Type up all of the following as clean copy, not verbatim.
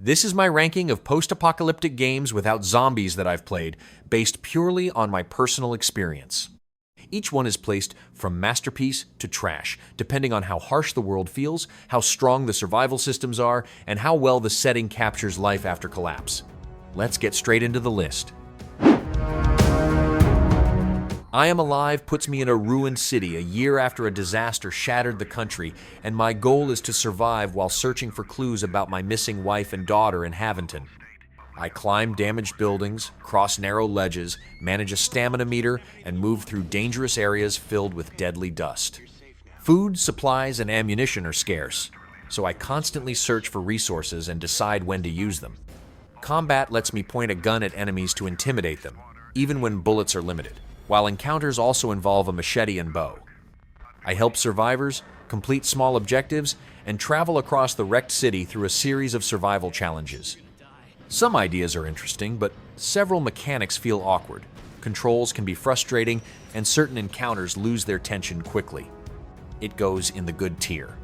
This is my ranking of post-apocalyptic games without zombies that I've played, based purely on my personal experience. Each one is placed from masterpiece to trash, depending on how harsh the world feels, how strong the survival systems are, and how well the setting captures life after collapse. Let's get straight into the list. I Am Alive puts me in a ruined city a year after a disaster shattered the country, and my goal is to survive while searching for clues about my missing wife and daughter in Haventon. I climb damaged buildings, cross narrow ledges, manage a stamina meter, and move through dangerous areas filled with deadly dust. Food, supplies, and ammunition are scarce, so I constantly search for resources and decide when to use them. Combat lets me point a gun at enemies to intimidate them, even when bullets are limited, while encounters also involve a machete and bow. I help survivors, complete small objectives, and travel across the wrecked city through a series of survival challenges. Some ideas are interesting, but several mechanics feel awkward. Controls can be frustrating, and certain encounters lose their tension quickly. It goes in the good tier.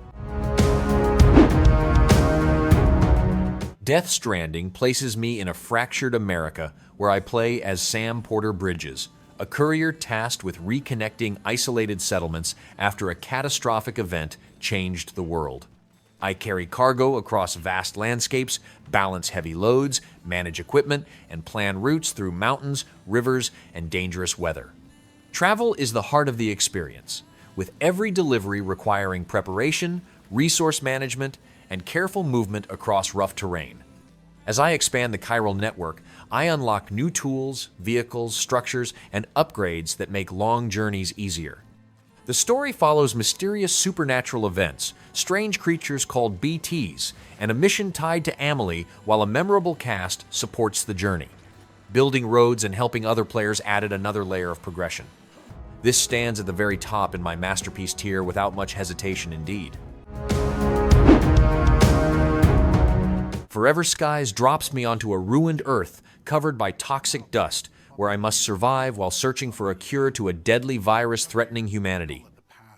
Death Stranding places me in a fractured America where I play as Sam Porter Bridges, a courier tasked with reconnecting isolated settlements after a catastrophic event changed the world. I carry cargo across vast landscapes, balance heavy loads, manage equipment, and plan routes through mountains, rivers, and dangerous weather. Travel is the heart of the experience, with every delivery requiring preparation, resource management, and careful movement across rough terrain. As I expand the chiral network, I unlock new tools, vehicles, structures, and upgrades that make long journeys easier. The story follows mysterious supernatural events, strange creatures called BTs, and a mission tied to Amelie, while a memorable cast supports the journey. Building roads and helping other players added another layer of progression. This stands at the very top in my masterpiece tier without much hesitation indeed. Forever Skies drops me onto a ruined Earth covered by toxic dust, where I must survive while searching for a cure to a deadly virus threatening humanity.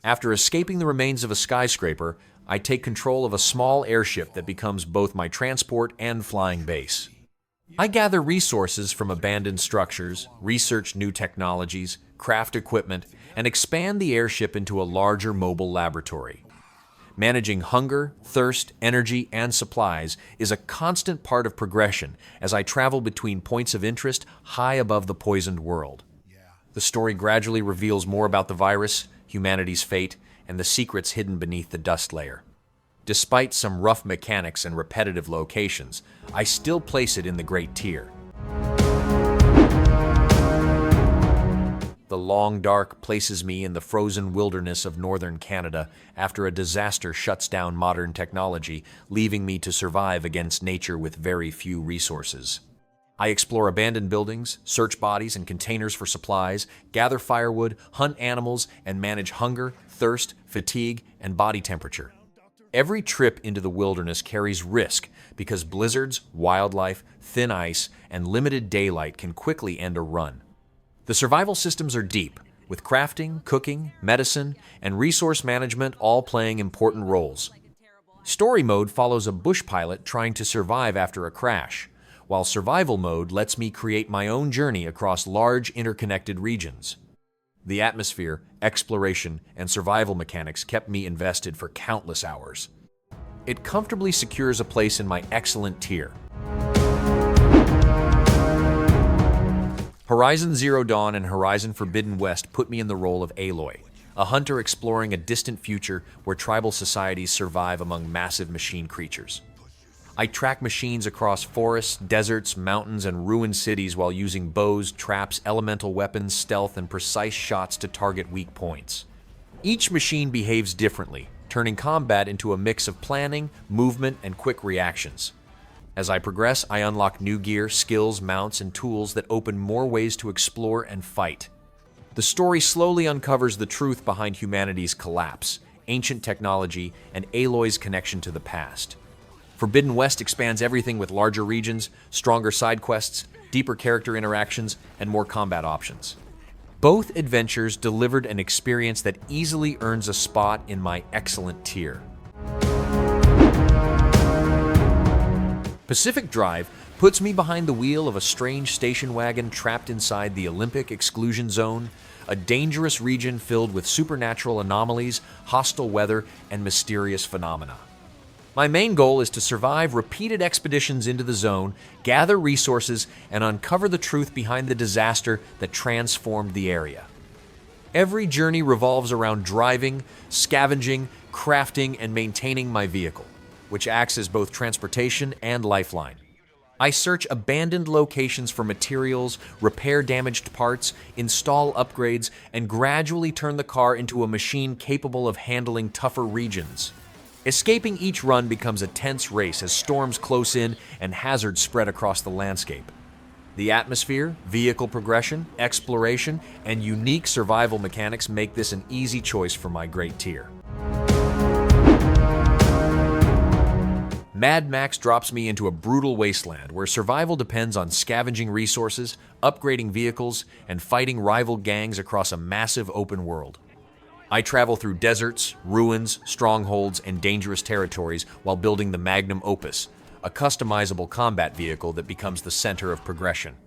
After escaping the remains of a skyscraper, I take control of a small airship that becomes both my transport and flying base. I gather resources from abandoned structures, research new technologies, craft equipment, and expand the airship into a larger mobile laboratory. Managing hunger, thirst, energy, and supplies is a constant part of progression as I travel between points of interest high above the poisoned world. The story gradually reveals more about the virus, humanity's fate, and the secrets hidden beneath the dust layer. Despite some rough mechanics and repetitive locations, I still place it in the great tier. The Long Dark places me in the frozen wilderness of northern Canada after a disaster shuts down modern technology, leaving me to survive against nature with very few resources. I explore abandoned buildings, search bodies and containers for supplies, gather firewood, hunt animals, and manage hunger, thirst, fatigue, and body temperature. Every trip into the wilderness carries risk because blizzards, wildlife, thin ice, and limited daylight can quickly end a run. The survival systems are deep, with crafting, cooking, medicine, and resource management all playing important roles. Story mode follows a bush pilot trying to survive after a crash, while survival mode lets me create my own journey across large interconnected regions. The atmosphere, exploration, and survival mechanics kept me invested for countless hours. It comfortably secures a place in my excellent tier. Horizon Zero Dawn and Horizon Forbidden West put me in the role of Aloy, a hunter exploring a distant future where tribal societies survive among massive machine creatures. I track machines across forests, deserts, mountains, and ruined cities while using bows, traps, elemental weapons, stealth, and precise shots to target weak points. Each machine behaves differently, turning combat into a mix of planning, movement, and quick reactions. As I progress, I unlock new gear, skills, mounts, and tools that open more ways to explore and fight. The story slowly uncovers the truth behind humanity's collapse, ancient technology, and Aloy's connection to the past. Forbidden West expands everything with larger regions, stronger side quests, deeper character interactions, and more combat options. Both adventures delivered an experience that easily earns a spot in my excellent tier. Pacific Drive puts me behind the wheel of a strange station wagon trapped inside the Olympic exclusion zone, a dangerous region filled with supernatural anomalies, hostile weather, and mysterious phenomena. My main goal is to survive repeated expeditions into the zone, gather resources, and uncover the truth behind the disaster that transformed the area. Every journey revolves around driving, scavenging, crafting, and maintaining my vehicle, which acts as both transportation and lifeline. I search abandoned locations for materials, repair damaged parts, install upgrades, and gradually turn the car into a machine capable of handling tougher regions. Escaping each run becomes a tense race as storms close in and hazards spread across the landscape. The atmosphere, vehicle progression, exploration, and unique survival mechanics make this an easy choice for my great tier. Mad Max drops me into a brutal wasteland where survival depends on scavenging resources, upgrading vehicles, and fighting rival gangs across a massive open world. I travel through deserts, ruins, strongholds, and dangerous territories while building the Magnum Opus, a customizable combat vehicle that becomes the center of progression.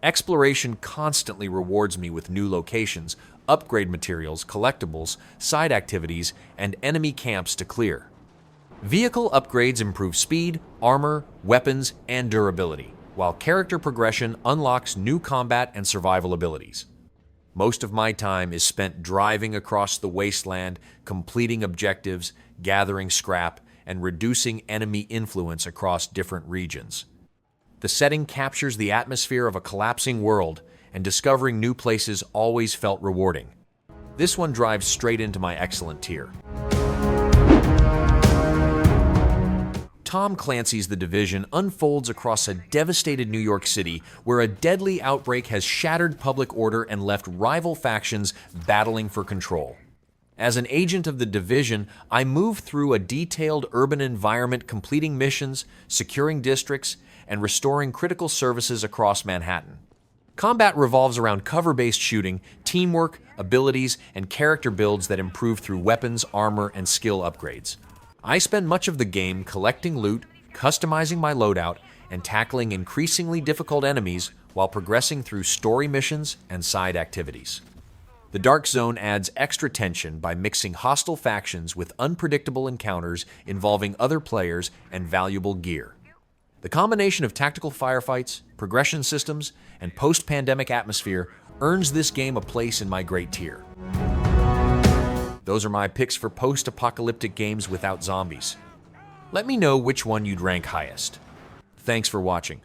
Exploration constantly rewards me with new locations, upgrade materials, collectibles, side activities, and enemy camps to clear. Vehicle upgrades improve speed, armor, weapons, and durability, while character progression unlocks new combat and survival abilities. Most of my time is spent driving across the wasteland, completing objectives, gathering scrap, and reducing enemy influence across different regions. The setting captures the atmosphere of a collapsing world, and discovering new places always felt rewarding. This one drives straight into my excellent tier. Tom Clancy's The Division unfolds across a devastated New York City where a deadly outbreak has shattered public order and left rival factions battling for control. As an agent of the Division, I move through a detailed urban environment, completing missions, securing districts, and restoring critical services across Manhattan. Combat revolves around cover-based shooting, teamwork, abilities, and character builds that improve through weapons, armor, and skill upgrades. I spend much of the game collecting loot, customizing my loadout, and tackling increasingly difficult enemies while progressing through story missions and side activities. The Dark Zone adds extra tension by mixing hostile factions with unpredictable encounters involving other players and valuable gear. The combination of tactical firefights, progression systems, and post-pandemic atmosphere earns this game a place in my great tier. Those are my picks for post-apocalyptic games without zombies. Let me know which one you'd rank highest. Thanks for watching.